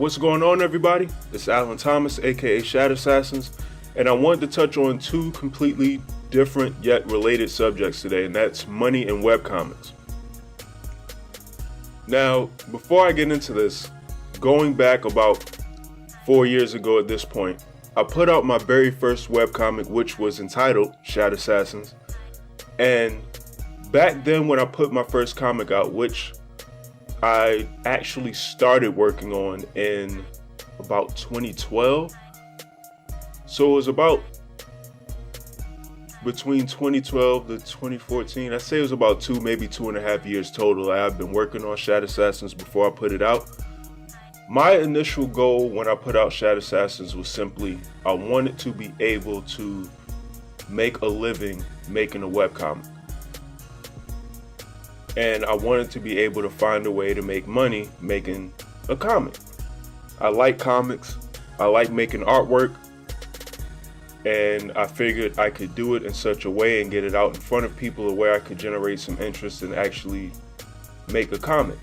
What's going on, everybody? It's Alan Thomas, aka Shadosassins, and I wanted to touch on two completely different yet related subjects today, and that's money and webcomics. Now, before I get into this, going back about 4 years ago at this point, I put out my very first webcomic, which was entitled Shadosassins, and back then when I put my first comic out, which I actually started working on in about 2012. So it was about between 2012 to 2014. I'd say it was about maybe 2.5 years total. I've been working on Shadosassins before I put it out. My initial goal when I put out Shadosassins was simply I wanted to be able to make a living making a webcomic. And I wanted to be able to find a way to make money making a comic. I like comics, I like making artwork, and I figured I could do it in such a way and get it out in front of people where I could generate some interest and actually make a comic.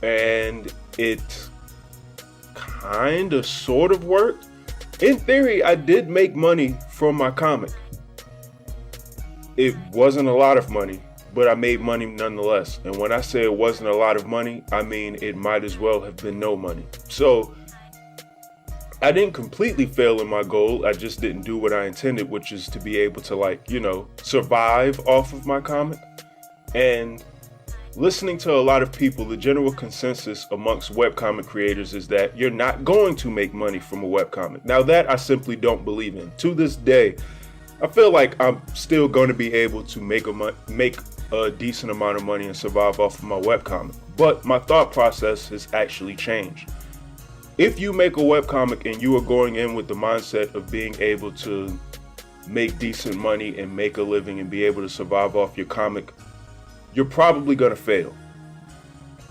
And it kind of sort of worked. In theory, I did make money from my comic. It wasn't a lot of money, but I made money nonetheless. And when I say it wasn't a lot of money, I mean it might as well have been no money. So I didn't completely fail in my goal. I just didn't do what I intended, which is to be able to survive off of my comic. And listening to a lot of people, the general consensus amongst webcomic creators is that you're not going to make money from a webcomic. Now that I simply don't believe in. To this day, I feel like I'm still going to be able to make a decent amount of money and survive off of my webcomic. But my thought process has actually changed. If you make a webcomic and you are going in with the mindset of being able to make decent money and make a living and be able to survive off your comic, you're probably going to fail.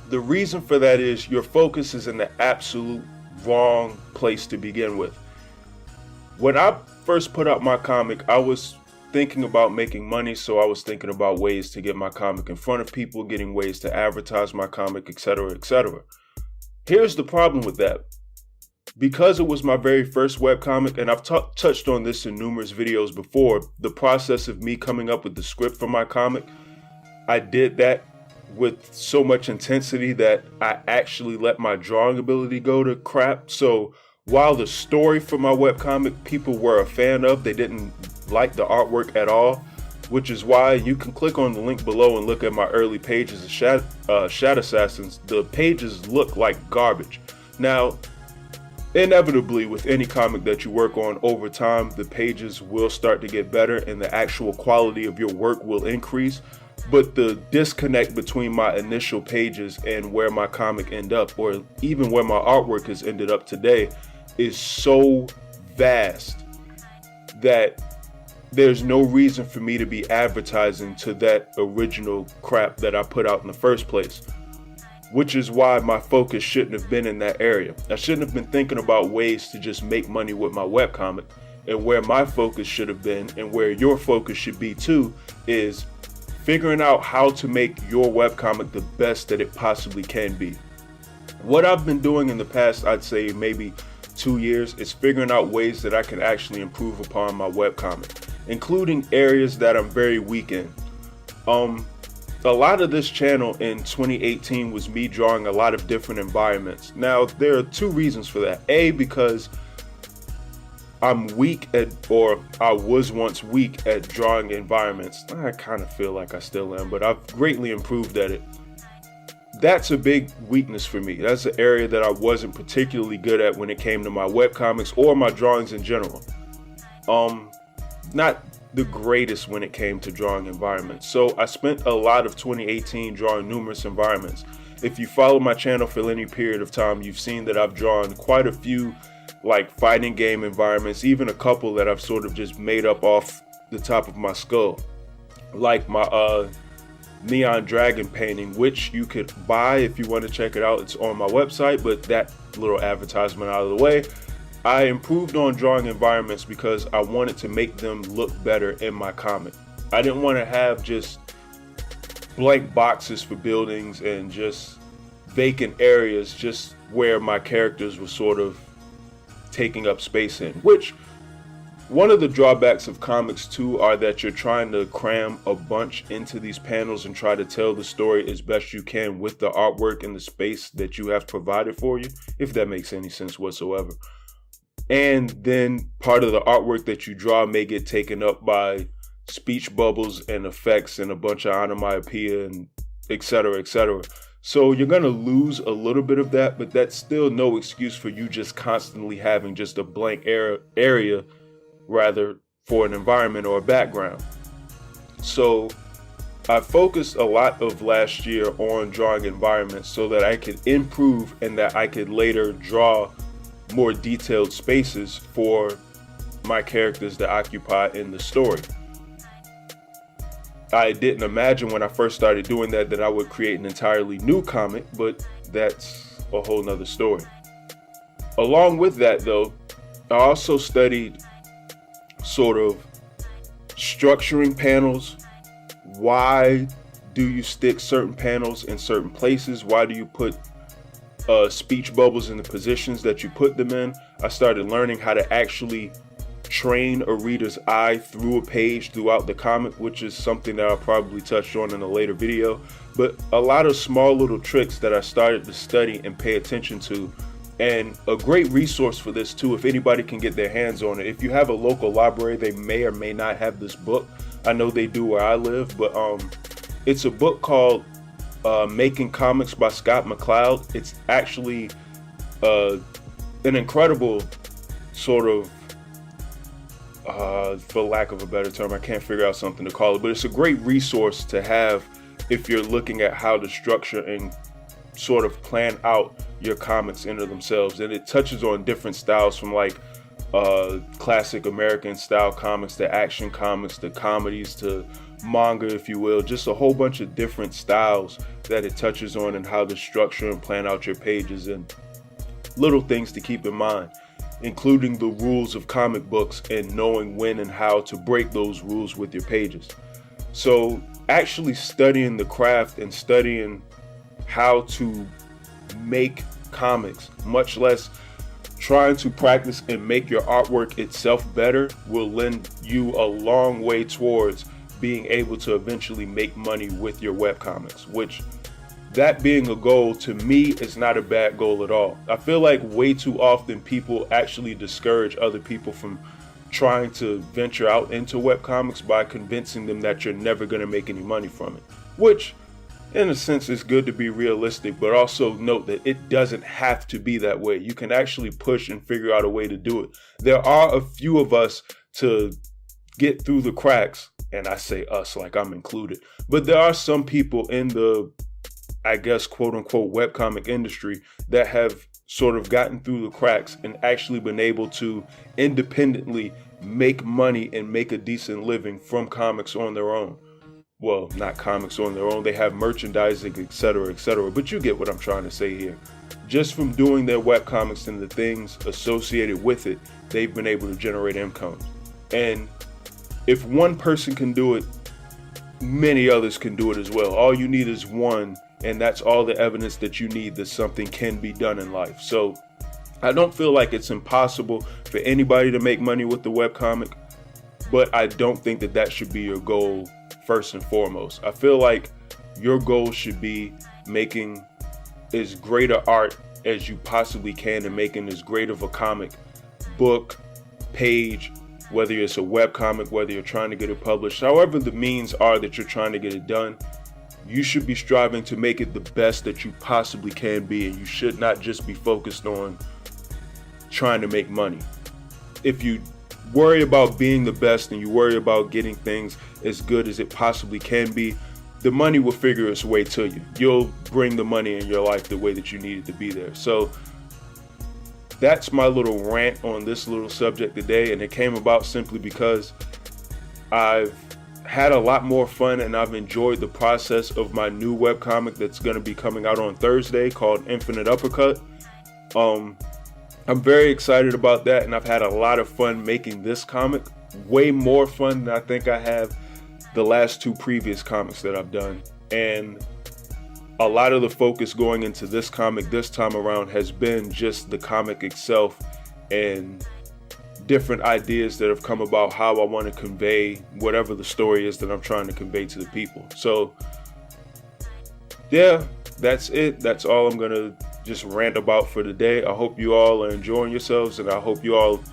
The reason for that is your focus is in the absolute wrong place to begin with. When I first put out my comic, I was thinking about making money, so I was thinking about ways to get my comic in front of people, getting ways to advertise my comic, etc., etc. Here's the problem with that. Because it was my very first webcomic, and I've touched on this in numerous videos before, the process of me coming up with the script for my comic, I did that with so much intensity that I actually let my drawing ability go to crap. So while the story for my webcomic people were a fan of, they didn't like the artwork at all, which is why you can click on the link below and look at my early pages of Shadosassins. The pages look like garbage. Now, inevitably, with any comic that you work on over time, the pages will start to get better and the actual quality of your work will increase. But the disconnect between my initial pages and where my comic ended up, or even where my artwork has ended up today, is so vast that there's no reason for me to be advertising to that original crap that I put out in the first place. Which is why my focus shouldn't have been in that area. I shouldn't have been thinking about ways to just make money with my webcomic. And where my focus should have been, and where your focus should be too, is figuring out how to make your webcomic the best that it possibly can be. What I've been doing in the past, I'd say maybe 2 years, is figuring out ways that I can actually improve upon my webcomic, including areas that I'm very weak in. A lot of this channel in 2018 was me drawing a lot of different environments. Now, there are two reasons for that. A, because I'm weak at, or I was once weak at drawing environments. I kind of feel like I still am, but I've greatly improved at it. That's a big weakness for me. That's an area that I wasn't particularly good at when it came to my webcomics or my drawings in general. Not the greatest when it came to drawing environments. So I spent a lot of 2018 drawing numerous environments. If you follow my channel for any period of time, you've seen that I've drawn quite a few like fighting game environments, even a couple that I've sort of just made up off the top of my skull. Like my neon dragon painting, which you could buy if you want to check it out. It's on my website, but that little advertisement out of the way. I improved on drawing environments because I wanted to make them look better in my comic. I didn't want to have just blank boxes for buildings and just vacant areas just where my characters were sort of taking up space in, which one of the drawbacks of comics too are that you're trying to cram a bunch into these panels and try to tell the story as best you can with the artwork and the space that you have provided for you, if that makes any sense whatsoever. And then part of the artwork that you draw may get taken up by speech bubbles and effects and a bunch of onomatopoeia and etc., etc. So you're going to lose a little bit of that, but that's still no excuse for you just constantly having just a blank area rather for an environment or a background. So I focused a lot of last year on drawing environments so that I could improve and that I could later draw more detailed spaces for my characters to occupy in the story. I didn't imagine when I first started doing that I would create an entirely new comic, but that's a whole nother story. Along with that though, I also studied sort of structuring panels. Why do you stick certain panels in certain places? Why do you put speech bubbles in the positions that you put them in? I started learning how to actually train a reader's eye through a page throughout the comic, which is something that I'll probably touch on in a later video. But a lot of small little tricks that I started to study and pay attention to. And a great resource for this too, if anybody can get their hands on it. If you have a local library, they may or may not have this book. I know they do where I live, but it's a book called Making Comics by Mccloud. It's actually an incredible sort of, for lack of a better term, I can't figure out something to call it, but it's a great resource to have if you're looking at how to structure and sort of plan out your comics into themselves. And it touches on different styles from like classic American style comics to action comics to comedies to manga, if you will, just a whole bunch of different styles that it touches on and how to structure and plan out your pages and little things to keep in mind, including the rules of comic books and knowing when and how to break those rules with your pages. So actually studying the craft and studying how to make comics, much less trying to practice and make your artwork itself better, will lend you a long way towards being able to eventually make money with your webcomics, which, that being a goal, to me is not a bad goal at all. I feel like way too often people actually discourage other people from trying to venture out into webcomics by convincing them that you're never going to make any money from it, which in a sense is good to be realistic, but also note that it doesn't have to be that way. You can actually push and figure out a way to do it. There are a few of us to get through the cracks, and I say us like I'm included, but there are some people in the, I guess, quote unquote, webcomic industry that have sort of gotten through the cracks and actually been able to independently make money and make a decent living from comics on their own. Well, not comics on their own, they have merchandising, etc., but you get what I'm trying to say here. Just from doing their webcomics and the things associated with it, they've been able to generate income. And if one person can do it, many others can do it as well. All you need is one, and that's all the evidence that you need that something can be done in life. So I don't feel like it's impossible for anybody to make money with the webcomic, but I don't think that that should be your goal first and foremost. I feel like your goal should be making as great a art as you possibly can and making as great of a comic, book, page, whether it's a webcomic, whether you're trying to get it published, however the means are that you're trying to get it done, you should be striving to make it the best that you possibly can be, and you should not just be focused on trying to make money. If you worry about being the best and you worry about getting things as good as it possibly can be, the money will figure its way to you. You'll bring the money in your life the way that you need it to be there. So that's my little rant on this little subject today, and it came about simply because I've had a lot more fun and I've enjoyed the process of my new webcomic that's going to be coming out on Thursday called Infinite Uppercut. I'm very excited about that, and I've had a lot of fun making this comic. Way more fun than I think I have the last two previous comics that I've done. And a lot of the focus going into this comic this time around has been just the comic itself and different ideas that have come about how I want to convey whatever the story is that I'm trying to convey to the people. So yeah, that's it. That's all I'm gonna just rant about for today. I hope you all are enjoying yourselves, and I hope you all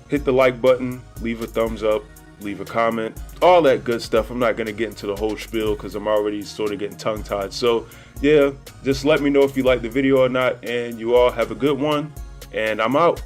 hit the like button, leave a thumbs up, leave a comment, all that good stuff. I'm not gonna get into the whole spiel because I'm already sort of getting tongue-tied. So yeah, just let me know if you like the video or not, and you all have a good one, and I'm out.